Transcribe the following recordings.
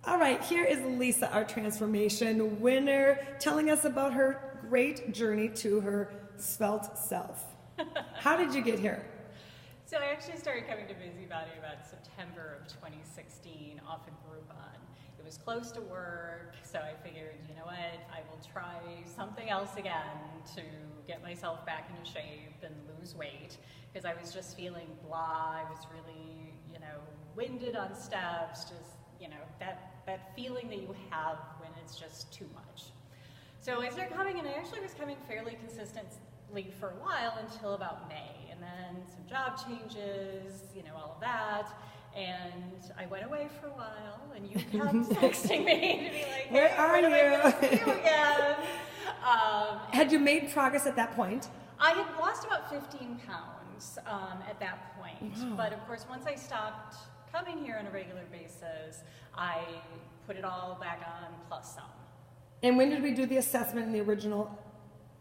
All right, here is Lisa, our transformation winner, telling us about her great journey to her svelte self. How did you get here? So I actually started coming to BzBody about September of 2016 off of Groupon. It was close to work, so I figured, you know what, I will try something else again to get myself back into shape and lose weight, because I was just feeling blah. I was really, winded on steps, just, that feeling that you have when it's just too much. So I started coming, and I actually was coming fairly consistently for a while until about May. And then some job changes, all of that. And I went away for a while, and you kept texting me to be like, hey, where are you? See you again. Had you made progress at that point? I had lost about 15 pounds at that point. Wow. But of course, once I stopped coming here on a regular basis, I put it all back on plus some. And when did we do the assessment and the original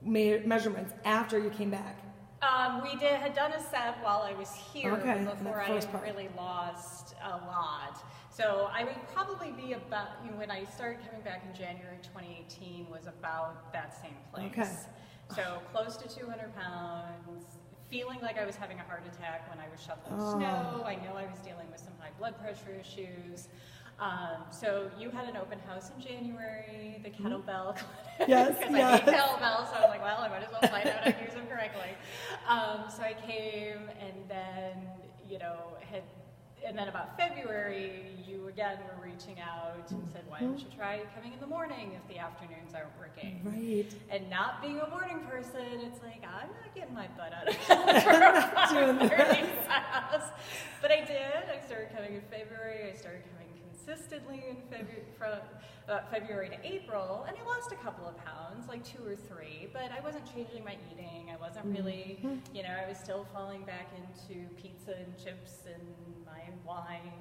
measurements? After you came back? We had done a set while I was here, okay, before I had really lost a lot. So I would probably be about, when I started coming back in January 2018, was about that same place. Okay. So close to 200 pounds, feeling like I was having a heart attack when I was shoveling snow. I know I was dealing with some high blood pressure issues. So you had an open house in January, the kettlebell clinic. Yes, because I hate kettlebells, so I was like, well, I might as well find out I use them correctly. So I came, and then, and then about February, you again were reaching out and said, why don't you try coming in the morning if the afternoons aren't working? Right. And not being a morning person, it's like, I'm not getting my butt out of bed very fast. But I did. I started coming in February. I started coming consistently in February to April, and I lost a couple of pounds, like 2 or 3, but I wasn't changing my eating. I wasn't really, I was still falling back into pizza and chips and my wine,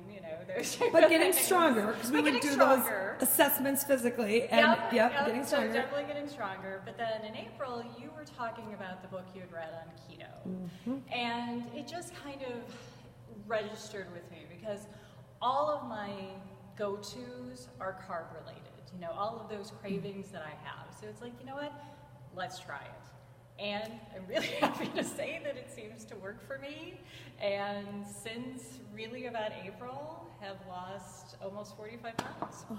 those But getting stronger, because we would do those assessments physically, and getting stronger. So definitely getting stronger. But then in April, you were talking about the book you had read on keto, and it just kind of registered with me, because all of my go-tos are carb related, all of those cravings that I have. So it's like, you know what, let's try it. And I'm really happy to say that it seems to work for me. And since really about April, have lost almost 45 pounds. Oh,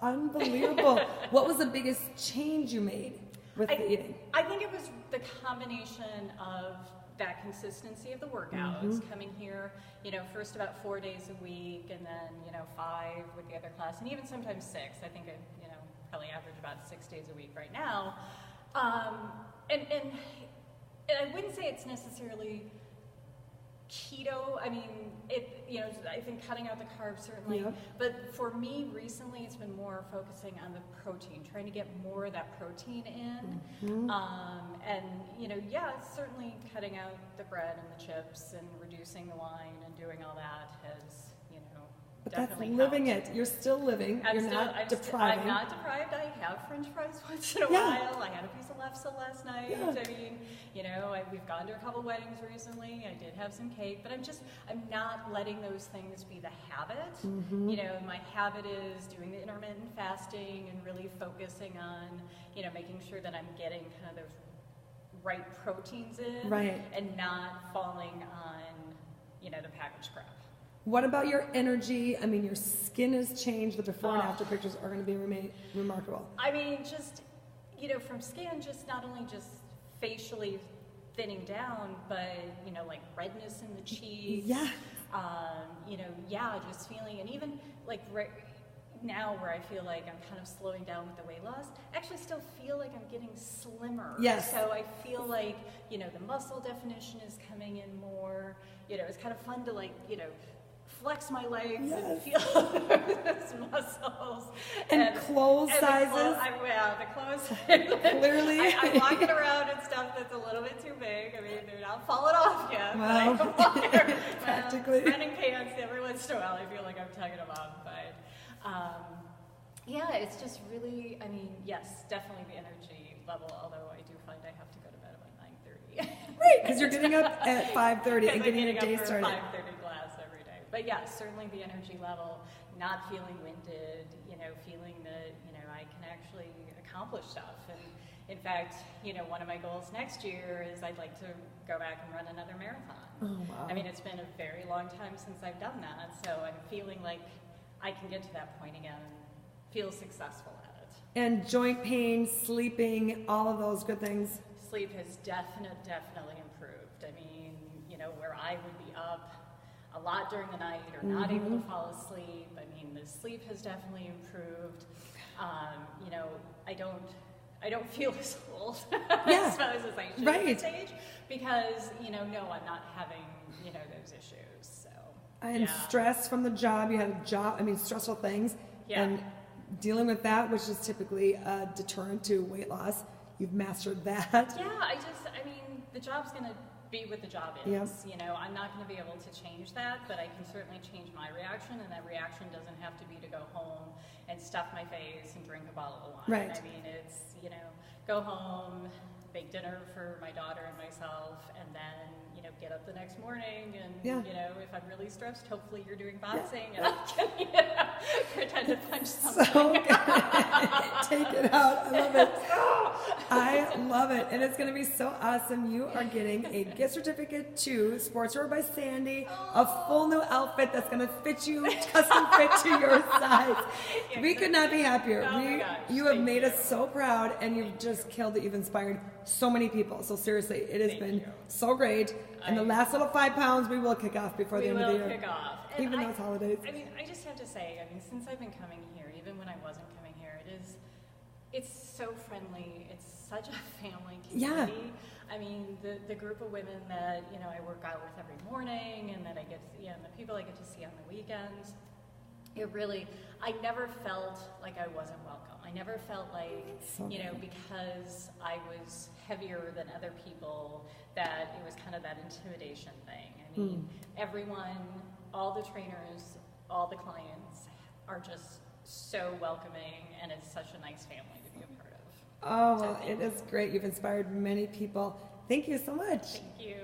unbelievable. What was the biggest change you made with the eating? I think it was the combination of that consistency of the workouts, coming here, first about 4 days a week, and then, 5 with the other class, and even sometimes 6. I think I, probably average about 6 days a week right now. And I wouldn't say it's necessarily keto. I mean, I think cutting out the carbs certainly, but for me recently it's been more focusing on the protein, trying to get more of that protein in. And certainly cutting out the bread and the chips and reducing the wine and doing all that has, But definitely that's living helped. it. You're still living. You're not depriving. I'm not deprived. I have French fries once in a while. I had a piece of lefse last night. I mean, we've gone to a couple weddings recently. I did have some cake, but I'm not letting those things be the habit. My habit is doing the intermittent fasting and really focusing on, making sure that I'm getting kind of those right proteins in, and not falling on, the packaged crap. What about your energy? I mean, your skin has changed. The before and after pictures are going to be remarkable. I mean, just, from skin, just not only just facially thinning down, but, like redness in the cheeks. Just feeling, and even like right now where I feel like I'm kind of slowing down with the weight loss, I actually still feel like I'm getting slimmer. Yes. So I feel like, the muscle definition is coming in more. It's kind of fun to flex my legs and feel those muscles. And clothes sizes. The clothes. Clearly. I'm walking around in stuff that's a little bit too big. I mean, they're not falling off yet. Well, but I'm walking practically. running pants every once in a while. I feel like I'm tugging them off. But it's just really, yes, definitely the energy level, although I do find I have to go to bed about 9:30. Right, because you're getting up at 5:30 and getting your day started. 5:30 class every day. But yes, certainly the energy level, not feeling winded, feeling that, I can actually accomplish stuff. And in fact, one of my goals next year is I'd like to go back and run another marathon. Oh, wow. I mean, it's been a very long time since I've done that, so I'm feeling like I can get to that point again and feel successful at it. And joint pain, sleeping, all of those good things. Sleep has definitely improved. I mean, where I would be up a lot during the night or not able to fall asleep, I mean, the sleep has definitely improved. I don't feel as old, I suppose, as I should at this age, because, no, I'm not having, those issues, so. And stress from the job, you had a job, stressful things, and dealing with that, which is typically a deterrent to weight loss, you've mastered that. Yeah, the job's going to be what the job is. I'm not going to be able to change that, but I can certainly change my reaction, and that reaction doesn't have to be to go home and stuff my face and drink a bottle of wine. Right. I mean, it's, go home, make dinner for my daughter and myself, and then, get up the next morning and, if I'm really stressed, hopefully you're doing boxing and I can, pretend to punch something. So good. Take it out. I love it. I love it. And it's going to be so awesome. You are getting a gift certificate to Sportswear by Sandy, a full new outfit that's going to fit you, custom fit to your size. We could not be happier. Oh my gosh, you have made us so proud, and you've just killed it. You've inspired so many people. So seriously, it has been so great. And the last little 5 pounds we will kick off before the end of the year. We will kick off. Even though it's holidays. I just have to say, since I've been coming here, even when I wasn't coming here, it's so friendly. It's such a family community. Yeah. The group of women that, I work out with every morning and that I get to see, and the people I get to see on the weekends, I never felt like I wasn't welcome. I never felt like, because I was heavier than other people, that it was kind of that intimidation thing. Everyone, all the trainers, all the clients are just so welcoming, and it's such a nice family to be a part of. Oh, well, it is great. You've inspired many people. Thank you so much. Thank you.